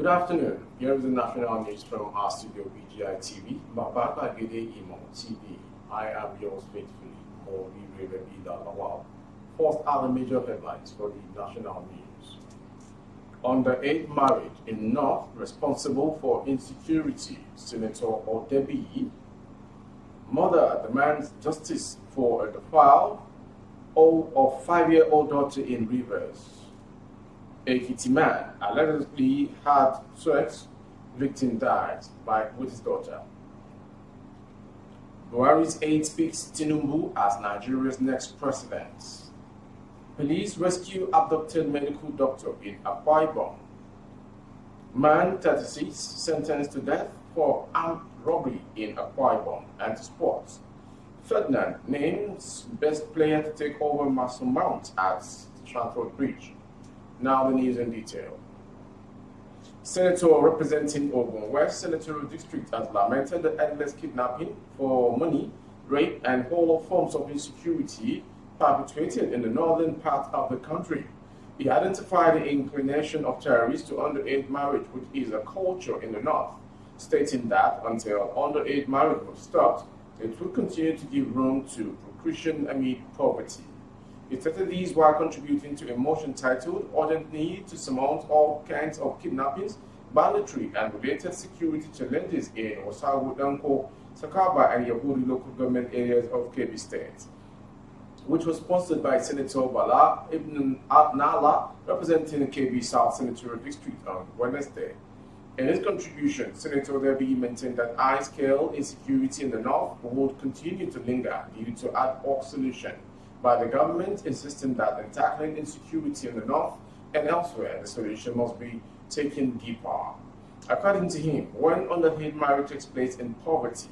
Good afternoon. Here is the national news from our studio BGI TV, Mabaka Gede Imo TV. I am yours faithfully, Mobi Rebida Lawal. First are the major headlines for the national news. Underage marriage in North responsible for insecurity, Senator Odebi. Mother demands justice for a defiled of 5-year-old daughter in Rivers. Ekiti man allegedly had sex, victim died with his daughter. Buhari's aide speaks Tinubu as Nigeria's next president. Police rescue abducted medical doctor in Akwa Ibom. Man 36 sentenced to death for armed robbery in Akwa Ibom. And sports. Ferdinand names best player to take over Mason Mount at Stratford Bridge. Now the news in detail. Senator representing Ogun West Senatorial District has lamented the endless kidnapping for money, rape, and all forms of insecurity perpetrated in the northern part of the country. He identified the inclination of terrorists to underage marriage, which is a culture in the north, stating that until underage marriage was stopped, it would continue to give room to procreation amid poverty. He stated these while contributing to a motion titled Urgent Need to Surmount All Kinds of Kidnappings, Banditry, and Related Security Challenges in Wasagu, Danko, Sakaba, and Yahudi local government areas of Ekiti State, which was sponsored by Senator Bala Ibn Adnala, representing the KB South Senatorial District on Wednesday. In his contribution, Senator Debi maintained that high-scale insecurity in the north would continue to linger due to ad hoc solution by the government, insisting that in tackling insecurity in the north and elsewhere, the solution must be taken deeper. According to him, when underage marriage takes place in poverty,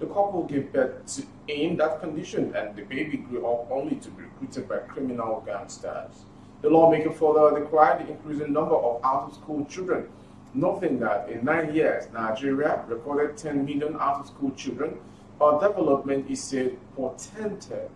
the couple gave birth in that condition and the baby grew up only to be recruited by criminal gangsters. The lawmaker further decried the increasing number of out-of-school children, noting that in 9 years, Nigeria recorded 10 million out-of-school children. Our development is said portended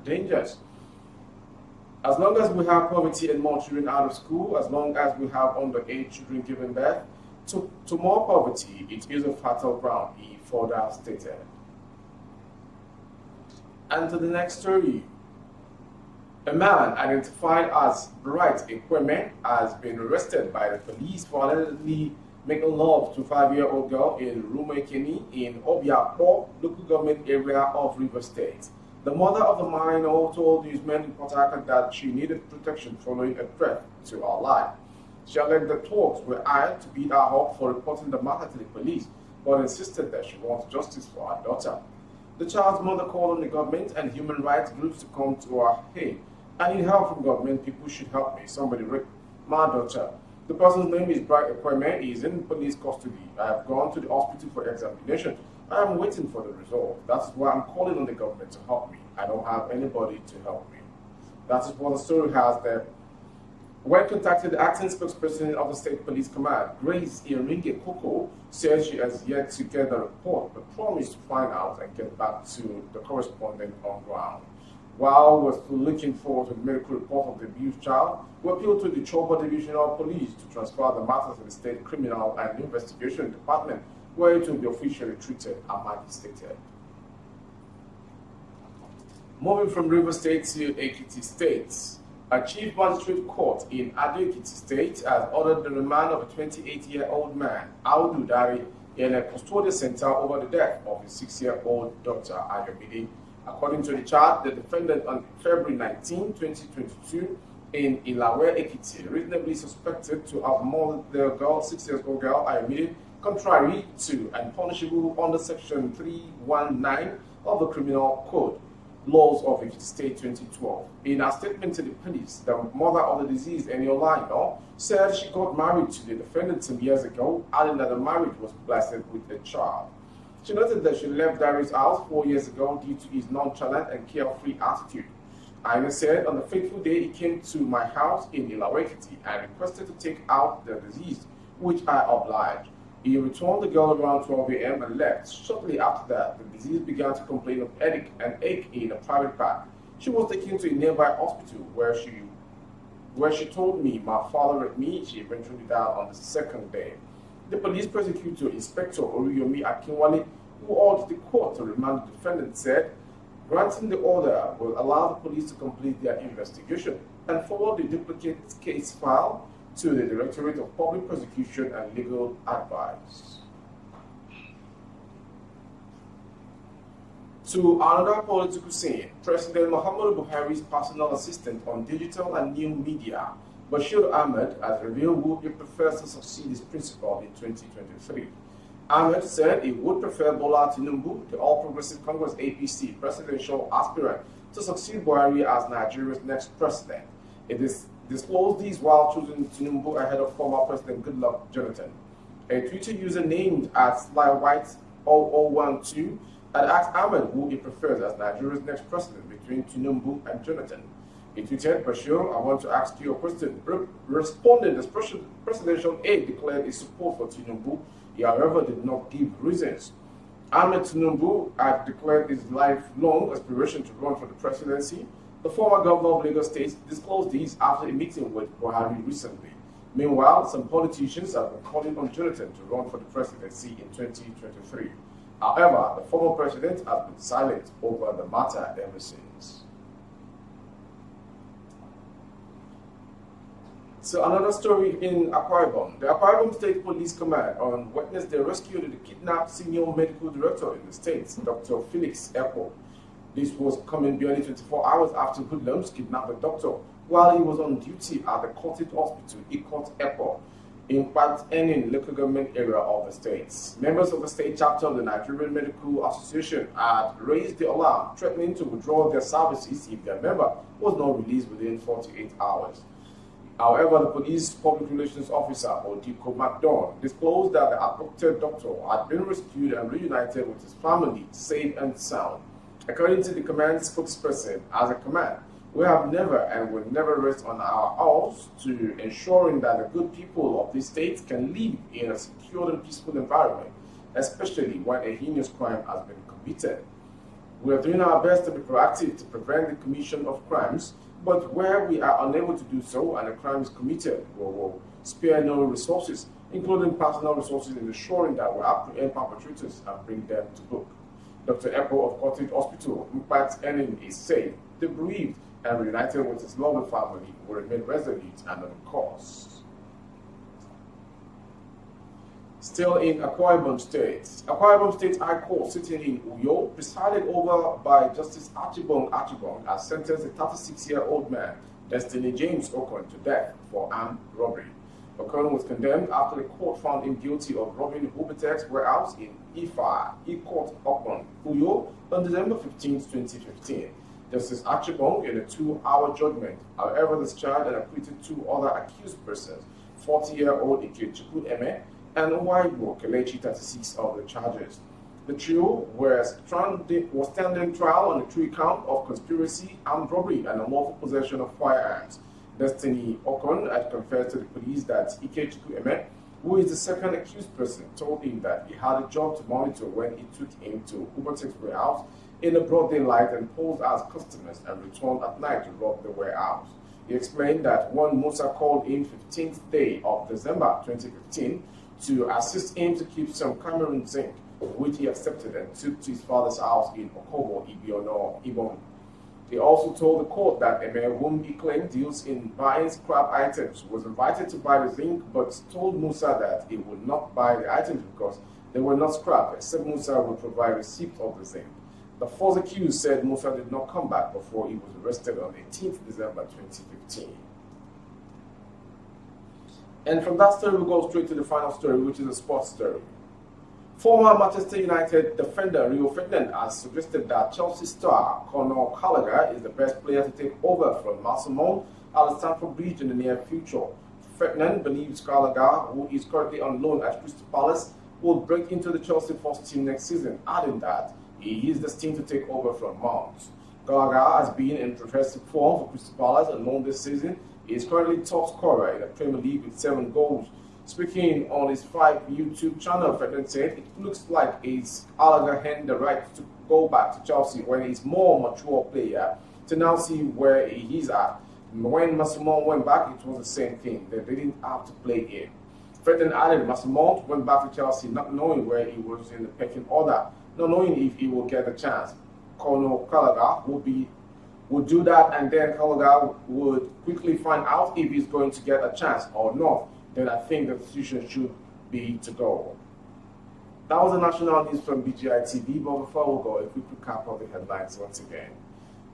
dangers. As long as we have poverty and more children out of school, as long as we have underage children giving birth to more poverty, it is a fertile ground, he further stated. And to the next story. A man identified as Bright Equipment has been arrested by the police for allegedly making love to a 5-year-old girl in Rumekeni in Obiapo, local government area of Rivers State. The mother of the minor told newsmen in Port Harcourt that she needed protection following a threat to her life. She alleged the talks were hired to beat her up for reporting the matter to the police, but insisted that she wants justice for her daughter. The child's mother called on the government and human rights groups to come to her aid. I need help from government. People should help me. Somebody raped my daughter. The person's name is Bright Equipment. He is in police custody. I have gone to the hospital for examination. I am waiting for the result. That's why I'm calling on the government to help me. I don't have anybody to help me. That is what the story has there. When contacted, the acting spokesperson of the State Police Command, Grace Iringe Koko, says she has yet to get the report, but promised to find out and get back to the correspondent on ground. While we're still looking forward to the medical report of the abused child, we appeal to the Chobo Divisional Police to transfer the matter to the State Criminal and Investigation Department, where it will be officially treated, Amadi stated. Moving from Rivers State to Ekiti State, a chief magistrate court in Ekiti State has ordered the remand of a 28-year-old man, Audu Dari, in a custodial center over the death of his 6-year-old daughter, Ayomide. According to the charge, the defendant on February 19, 2022, in Ilawe, Ekiti, reasonably suspected to have murdered the girl, 6-year-old girl, Ayomide, contrary to and punishable under Section 319 of the Criminal Code, Laws of Ekiti State 2012. In a statement to the police, the mother of the deceased, Eniola, said she got married to the defendant some years ago, adding that the marriage was blessed with a child. She noted that she left Darius' house 4 years ago due to his nonchalant and carefree attitude. Aina said, on the fateful day, he came to my house in Ilawekiti and requested to take out the deceased, which I obliged. He returned the girl around 12 a.m. and left. Shortly after that, the deceased began to complain of headache and ache in a private part. She was taken to a nearby hospital where she where she told me my father raped me. She eventually died on the second day. The police prosecutor, Inspector Oriyomi Akinwale, who ordered the court to remand the defendant, said granting the order will allow the police to complete their investigation and forward the duplicate case file to the Directorate of Public Prosecution and Legal Advice. To another political scene, President Muhammadu Buhari's personal assistant on digital and new media, Bashir Ahmed, has revealed who he prefers to succeed his principal in 2023. Ahmed said he would prefer Bola Tinubu, the All Progressive Congress APC presidential aspirant, to succeed Buhari as Nigeria's next president. It is disclosed these while choosing Tinubu ahead of former President Goodluck Jonathan. A Twitter user named as SlyWhite0012 had asked Ahmed who he prefers as Nigeria's next president between Tinubu and Jonathan. He tweeted, Bashir, I want to ask you a question. Responding, the presidential aide declared his support for Tinubu. He, however, did not give reasons. Ahmed Tinubu had declared his lifelong aspiration to run for the presidency. The former governor of Lagos State disclosed these after a meeting with Buhari recently. Meanwhile, some politicians have been calling on Jonathan to run for the presidency in 2023. However, the former president has been silent over the matter ever since. So another story in Akwa Ibom. The Akwa Ibom State Police Command on Wednesday rescued the kidnapped senior medical director in the state, Dr. Felix Ekpo. This was coming barely 24 hours after hoodlums kidnapped the doctor while he was on duty at the Cottage Hospital, Ekiti State, in Pat-Enin local government area of the state. Members of the state chapter of the Nigerian Medical Association had raised the alarm, threatening to withdraw their services if their member was not released within 48 hours. However, the police public relations officer, Odiko McDonald, disclosed that the abducted doctor had been rescued and reunited with his family, safe and sound. According to the command spokesperson, as a command, we have never and will never rest on our oars to ensuring that the good people of this state can live in a secure and peaceful environment, especially when a heinous crime has been committed. We are doing our best to be proactive to prevent the commission of crimes, but where we are unable to do so and a crime is committed, we will spare no resources, including personal resources, in ensuring that we apprehend perpetrators and bring them to book. Dr. Ekpo of Cottage Hospital, Pat-Enin, is safe, debriefed, and reunited with his lovely family, will remain resolute and on course. Still in Akwa Ibom State. Akwa Ibom State High Court, sitting in Uyo, presided over by Justice Achibong, has sentenced a 36-year-old man, Destiny James Okon, to death for armed robbery. Okon was condemned after the court found him guilty of robbing Hubertex warehouse in Ifa, Ikot Okon, Uyo, on December 15, 2015. Justice Achibong, in a 2-hour judgment, however, discharged and acquitted 2 other accused persons, 40-year-old Ikechukwu Eme and Nwaibo Kelechi, 36, of the charges. The trio was standing trial on the 3 count of conspiracy, armed robbery, and unlawful possession of firearms. Destiny Okon had confessed to the police that Ikechukwu Eme, who is the second accused person, told him that he had a job to monitor when he took him to Hubertex warehouse in a broad daylight and posed as customers and returned at night to rob the warehouse. He explained that one Musa called him 15th day of December 2015 to assist him to keep some Cameroon zinc, which he accepted and took to his father's house in Okobo, Ibom. He also told the court that Eme, whom he claimed deals in buying scrap items, was invited to buy the zinc but told Musa that he would not buy the items because they were not scrap, except Musa would provide receipt of the zinc. The first accused said Musa did not come back before he was arrested on 18th December 2015. And from that story, we go straight to the final story, which is a sports story. Former Manchester United defender Rio Ferdinand has suggested that Chelsea star Conor Gallagher is the best player to take over from Massimo at the Stamford Bridge in the near future. Ferdinand believes Gallagher, who is currently on loan at Crystal Palace, will break into the Chelsea first team next season, adding that he is destined to take over from Mount. Gallagher has been in progressive form for Crystal Palace and loan this season. He is currently top scorer in the Premier League with 7 goals. Speaking on his 5 YouTube channel, Ferdinand said it looks like he's Gallagher had the right to go back to Chelsea when he's more mature player to now see where he is at. When Massimo went back, it was the same thing. They didn't have to play him. Fred added, Massimo went back to Chelsea not knowing where he was in the pecking order, not knowing if he would get a chance. Conor Gallagher would do that, and then Gallagher would quickly find out if he's going to get a chance or not. Then I think the decision should be to go. That was the national news from BGI TV, but before we go, a quick recap of the headlines once again.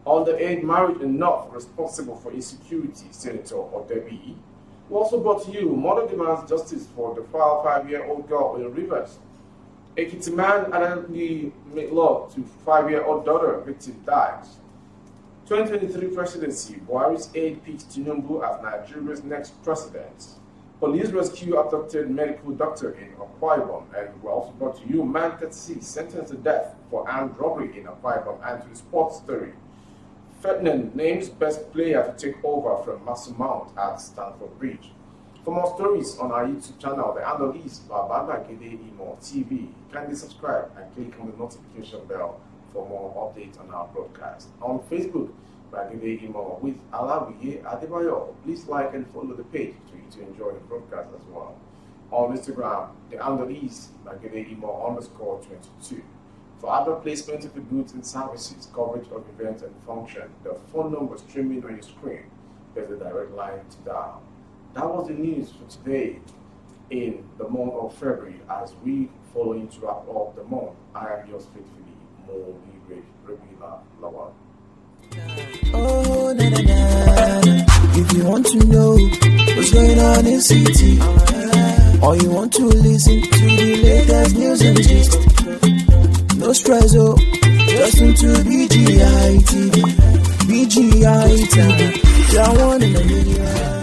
Underage marriage enough responsible for insecurity, Senator Odebi. We also brought to you, mother demands justice for the Defiled 5-year-old girl in Rivers. Ekiti man allegedly made love to 5-year-old daughter, victim dies. 2023 presidency, Buhari's aide picks Tinubu as Nigeria's next president. Police rescue abducted medical doctor in Akwa Ibom. And we also brought to you, man 36 sentenced to death for armed robbery in Akwa Ibom. And to the sports story, Ferdinand names best player to take over from Masu Mount at Stamford Bridge. For more stories on our YouTube channel, the handle is Ekiti TV. Kindly subscribe and click on the notification bell for more updates on our broadcast. On Facebook, Ekiti with Alawiye Adebayo. Please like and follow the page to enjoy the broadcast as well. On Instagram, the handle is Ekiti_22. For other placement of the goods and services, coverage of events and function, the phone number streaming on your screen is the direct line to dial. That was the news for today in the month of February as we following to wrap up the month. I am yours faithfully, Mo Regular Lawal. Oh, na, na, na. If you want to know what's going on in city, or you want to listen to the latest news and gist, no stress, oh, just into BGI TV. BGI TV, you're one in a million.